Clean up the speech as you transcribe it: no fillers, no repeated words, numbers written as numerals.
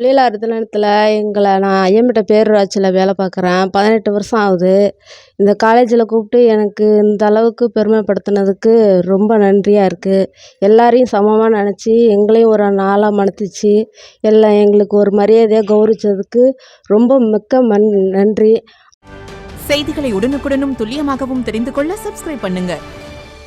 தொழிலாளர் தினத்துல நான் ஐயம்பேட்டை பேரூராட்சியில வேலை பார்க்குறேன். 18 வருஷம் ஆகுது. இந்த காலேஜில கூப்பிட்டு எனக்கு இந்த அளவுக்கு பெருமைப்படுத்துனதுக்கு ரொம்ப நன்றியா இருக்கு. எல்லாரையும் சமமா நினச்சி எங்களையும் ஒரு ஆளா மதிச்சு எல்லாம் எங்களுக்கு ஒரு மரியாதையா கௌரவிச்சதுக்கு ரொம்ப மிக்க நன்றி. செய்திகளை உடனுக்குடனும் துல்லியமாகவும் தெரிந்து கொள்ள சப்ஸ்கிரைப் பண்ணுங்க.